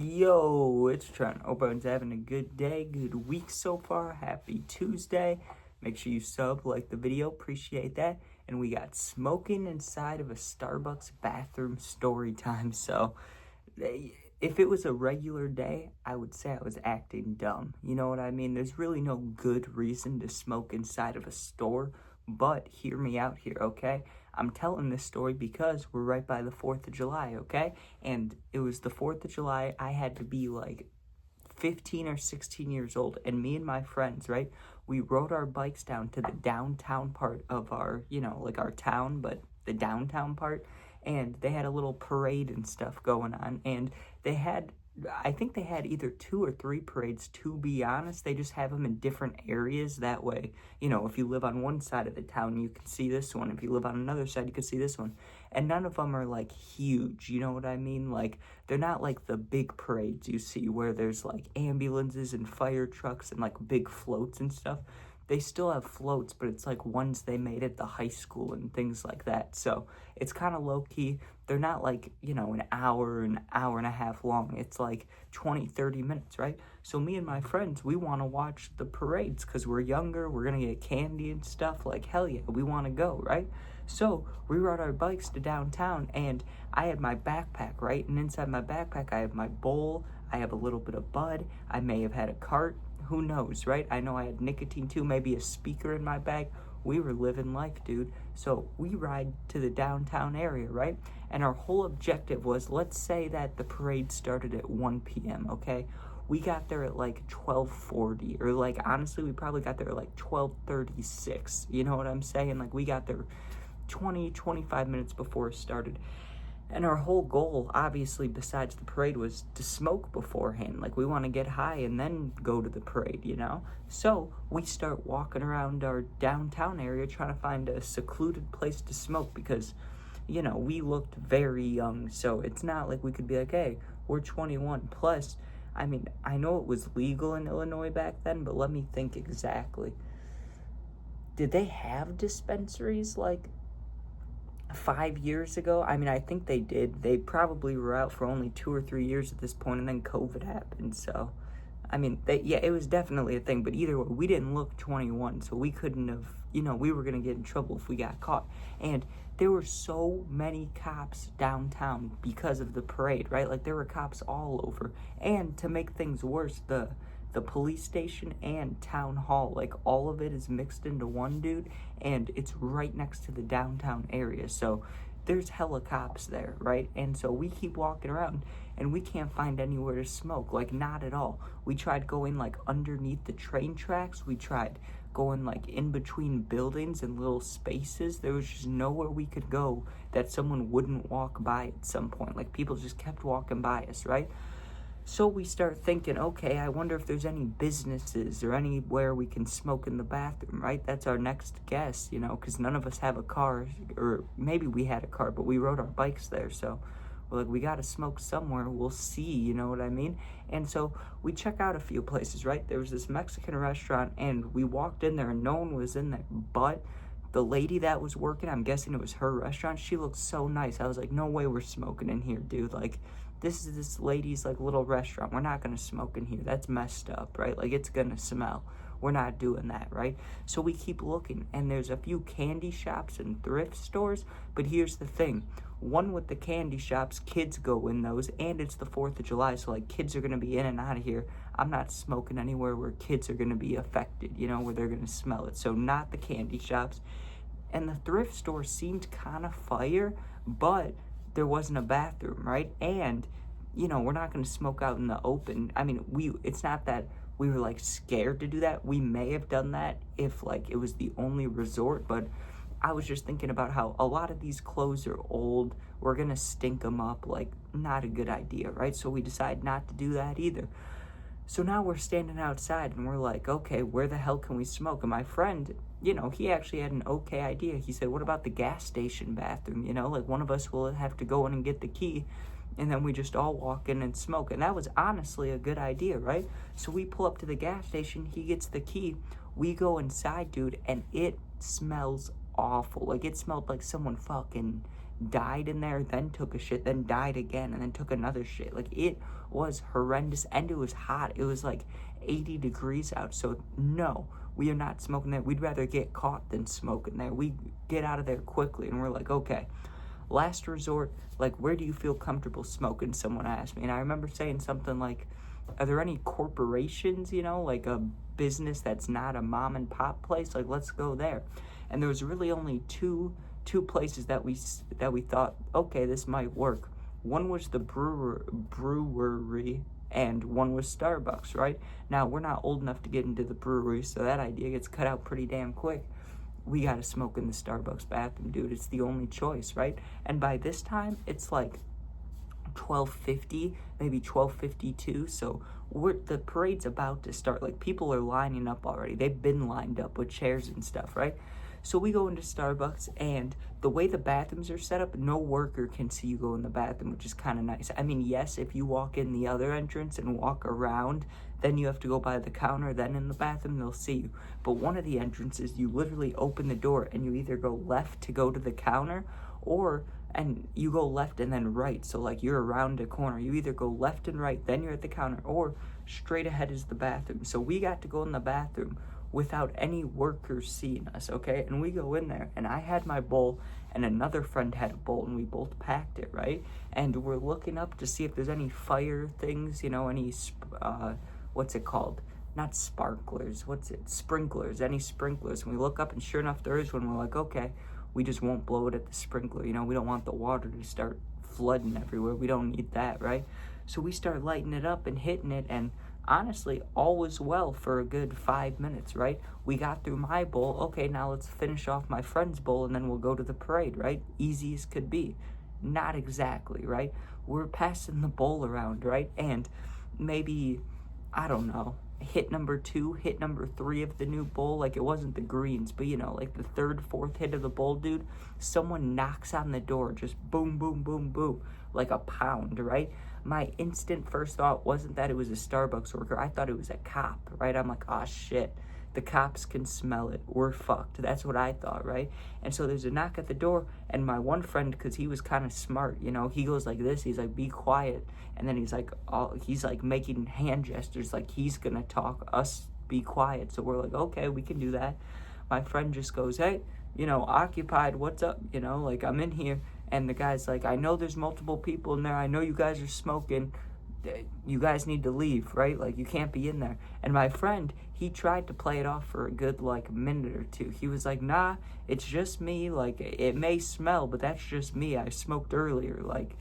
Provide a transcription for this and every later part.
Yo, it's Trent. Hope everyone's having a good day, good week so far. Happy Tuesday. Make sure you like the video. Appreciate that. And we got smoking inside of a Starbucks bathroom story time. So, if it was a regular day, I would say I was acting dumb. You know what I mean? There's really no good reason to smoke inside of a store. But hear me out here, okay? I'm telling this story because we're right by the 4th of July, okay? And it was the 4th of July. I had to be like 15 or 16 years old. And me and my friends, right? We rode our bikes down to the downtown part of our, like our town, but the downtown part. And they had a little parade and stuff going on. And I think they had either 2 or 3 parades, to be honest. They just have them in different areas. That way, if you live on one side of the town, you can see this one. If you live on another side, you can see this one. And none of them are, like, huge, you know what I mean? Like, they're not like the big parades you see where there's, like, ambulances and fire trucks and, like, big floats and stuff. They still have floats, but it's like ones they made at the high school and things like that. So it's kind of low-key. They're not like, an hour and a half long. It's like 20, 30 minutes, right? So me and my friends, we want to watch the parades because we're younger. We're going to get candy and stuff. Like, hell yeah, we want to go, right? So we rode our bikes to downtown, and I had my backpack, right? And inside my backpack, I have my bowl. I have a little bit of bud. I may have had a cart. Who knows, right? I know I had nicotine too, maybe a speaker in my bag. We were living life, dude. So we ride to the downtown area, right? And our whole objective was, let's say that the parade started at 1 p.m., okay? We got there at like 12:40, or like, honestly, we probably got there at like 12:36. You know what I'm saying? Like, we got there 25 minutes before it started. And our whole goal, obviously, besides the parade, was to smoke beforehand. Like, we want to get high and then go to the parade, So we start walking around our downtown area trying to find a secluded place to smoke because, we looked very young. So it's not like we could be like, hey, we're 21. Plus, I mean, I know it was legal in Illinois back then, but let me think exactly. Did they have dispensaries like 5 years ago? I mean, I think they did. They probably were out for only 2 or 3 years at this point, and then COVID happened. So, I mean, it was definitely a thing. But either way, we didn't look 21, so we couldn't have, we were going to get in trouble if we got caught. And there were so many cops downtown because of the parade, right? Like, there were cops all over. And to make things worse, the police station and town hall, like, all of it is mixed into one, dude, and it's right next to the downtown area. So there's hella cops there, right? And so we keep walking around and we can't find anywhere to smoke, like, not at all. We tried going like underneath the train tracks. We tried going like in between buildings and little spaces. There was just nowhere we could go that someone wouldn't walk by at some point. Like, people just kept walking by us, right? So we start thinking, okay, I wonder if there's any businesses or anywhere we can smoke in the bathroom, right? That's our next guess, because none of us have a car, or maybe we had a car, but we rode our bikes there. So we're like, we got to smoke somewhere. We'll see, you know what I mean? And so we check out a few places, right? There was this Mexican restaurant, and we walked in there, and no one was in there. But the lady that was working, I'm guessing it was her restaurant, she looked so nice. I was like, no way we're smoking in here, dude. Like, this is this lady's, like, little restaurant. We're not going to smoke in here. That's messed up, right? Like, it's going to smell. We're not doing that, right? So we keep looking, and there's a few candy shops and thrift stores, but here's the thing. One with the candy shops, kids go in those, and it's the 4th of July, so, like, kids are going to be in and out of here. I'm not smoking anywhere where kids are going to be affected, where they're going to smell it. So not the candy shops. And the thrift store seemed kind of fire, but there wasn't a bathroom, right? And, we're not going to smoke out in the open. I mean, it's not that we were, like, scared to do that. We may have done that if, like, it was the only resort, but I was just thinking about how a lot of these clothes are old. We're going to stink them up. Like, not a good idea, right? So we decided not to do that either. So now we're standing outside, and we're like, okay, where the hell can we smoke? And my friend, he actually had an okay idea. He said, what about the gas station bathroom? Like, one of us will have to go in and get the key, and then we just all walk in and smoke. And that was honestly a good idea, right? So we pull up to the gas station. He gets the key. We go inside, dude, and it smells awful. Like, it smelled like someone fucking died in there, then took a shit, then died again, and then took another shit. Like, it was horrendous, and it was hot. It was like 80 degrees out. So no, we are not smoking there. We'd rather get caught than smoking there. We get out of there quickly, and we're like, okay, last resort, like, where do you feel comfortable smoking? Someone asked me, and I remember saying something like, are there any corporations, you know, like a business that's not a mom and pop place? Like, let's go there. And there was really only two places that we thought, okay, this might work. One was the brewery, and one was Starbucks, right? Now, we're not old enough to get into the brewery, so that idea gets cut out pretty damn quick. We gotta smoke in the Starbucks bathroom, dude. It's the only choice, right? And by this time, it's like 12:50, maybe 12:52, so the parade's about to start. Like, people are lining up already. They've been lined up with chairs and stuff, right? So we go into Starbucks, and the way the bathrooms are set up, no worker can see you go in the bathroom, which is kind of nice. I mean, yes, if you walk in the other entrance and walk around, then you have to go by the counter, then in the bathroom, they'll see you. But one of the entrances, you literally open the door, and you either go left to go to the counter, and you go left and then right. So, like, you're around a corner. You either go left and right, then you're at the counter, or straight ahead is the bathroom. So we got to go in the bathroom without any workers seeing us, okay? And we go in there, and I had my bowl, and another friend had a bowl, and we both packed it, right? And we're looking up to see if there's any fire things, you know, any, what's it called? Not sparklers, sprinklers, any sprinklers. And we look up, and sure enough, there is one. We're like, okay, we just won't blow it at the sprinkler, you know? We don't want the water to start flooding everywhere. We don't need that, right? So we start lighting it up and hitting it, and honestly, all was well for a good 5 minutes, right? We got through my bowl. Okay, now let's finish off my friend's bowl, and then we'll go to the parade, right? Easy as could be. Not exactly, right? We're passing the bowl around, right? And maybe, I don't know, hit number 2, hit number 3 of the new bowl. Like, it wasn't the greens, but, you know, like the 3rd, 4th hit of the bowl, dude, someone knocks on the door, just boom, boom, boom, boom, like a pound, right? My instant first thought wasn't that it was a Starbucks worker. I thought it was a cop, right? I'm like, oh shit, the cops can smell it. We're fucked. That's what I thought, right? And so there's a knock at the door, and my one friend, because he was kind of smart, you know, he goes like this. He's like, be quiet. And then he's like making hand gestures like he's gonna talk us be quiet. So we're like, okay, we can do that. My friend just goes, hey, you know, occupied, what's up? You know, like, I'm in here. And the guy's like, I know there's multiple people in there. I know you guys are smoking. You guys need to leave, right? Like, you can't be in there. And my friend, he tried to play it off for a good, like, minute or two. He was like, nah, it's just me. Like, it may smell, but that's just me. I smoked earlier. Like,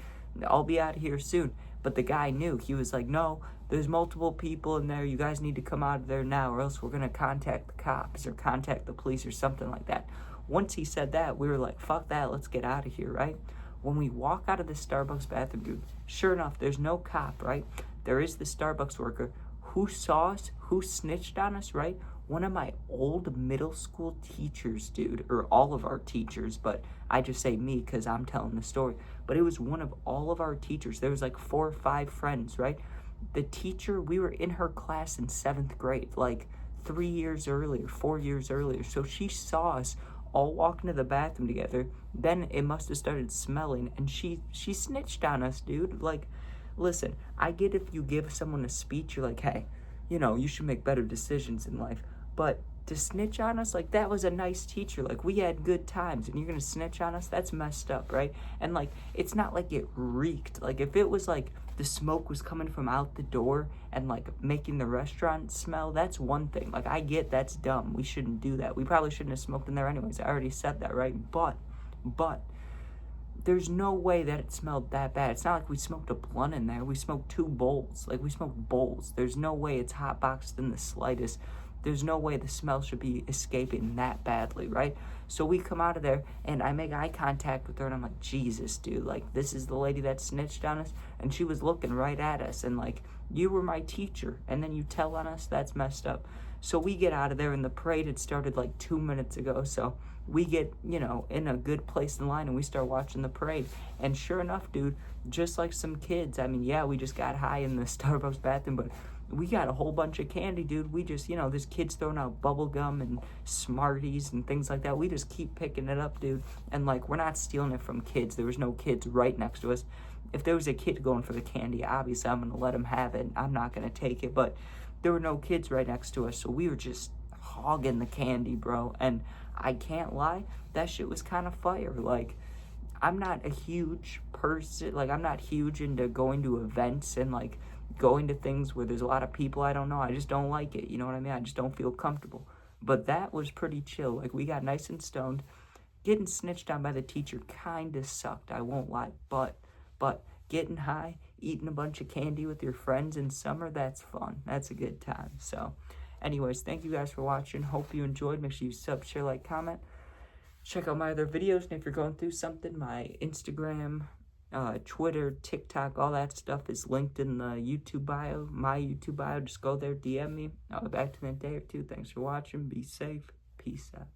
I'll be out of here soon. But the guy knew. He was like, no, there's multiple people in there. You guys need to come out of there now, or else we're going to contact the cops or contact the police or something like that. Once he said that, we were like, fuck that, let's get out of here, right? When we walk out of the Starbucks bathroom, dude, sure enough, there's no cop, right? There is the Starbucks worker who saw us, who snitched on us, right? One of my old middle school teachers, dude, or all of our teachers, but I just say me because I'm telling the story. But it was one of all of our teachers. There was like 4 or 5 friends, right? The teacher, we were in her class in 7th grade, like 3 years earlier, 4 years earlier. So she saw us all walk into the bathroom together. Then it must have started smelling, and she snitched on us, dude. Like, listen, I get if you give someone a speech, you're like, hey, you know, you should make better decisions in life. But to snitch on us, like, that was a nice teacher. Like, we had good times, and you're gonna snitch on us? That's messed up, right? And, like, it's not like it reeked. Like, if it was, like, the smoke was coming from out the door and, like, making the restaurant smell, that's one thing. Like, I get that's dumb. We shouldn't do that. We probably shouldn't have smoked in there anyways. I already said that, right? But there's no way that it smelled that bad. It's not like we smoked a blunt in there. We smoked 2 bowls. Like, we smoked bowls. There's no way it's hotboxed in the slightest. There's no way the smell should be escaping that badly, right? So we come out of there, and I make eye contact with her, and I'm like, Jesus, dude, like, this is the lady that snitched on us? And she was looking right at us, and, like, you were my teacher, and then you tell on us? That's messed up. So we get out of there, and the parade had started like 2 minutes ago. So we get, you know, in a good place in line, and we start watching the parade. And sure enough, dude, just like some kids, I mean, yeah, we just got high in the Starbucks bathroom, but we got a whole bunch of candy, dude. We just, you know, there's kids throwing out bubble gum and Smarties and things like that. We just keep picking it up, dude. And like, we're not stealing it from kids. There was no kids right next to us. If there was a kid going for the candy, obviously I'm going to let him have it. I'm not going to take it, but there were no kids right next to us, so we were just hogging the candy, bro. And I can't lie, that shit was kind of fire. Like, I'm not a huge person, like, I'm not huge into going to events and, like, going to things where there's a lot of people I don't know. I just don't like it, you know what I mean? I just don't feel comfortable. But that was pretty chill. Like, we got nice and stoned. Getting snitched on by the teacher kind of sucked, I won't lie. But getting high, eating a bunch of candy with your friends in summer, that's fun. That's a good time. So, anyways, thank you guys for watching. Hope you enjoyed. Make sure you sub, share, like, comment. Check out my other videos, and if you're going through something, my Instagram, Twitter, TikTok, all that stuff is linked in the YouTube bio, my YouTube bio. Just go there, DM me. I'll be back in a day or two. Thanks for watching. Be safe. Peace out.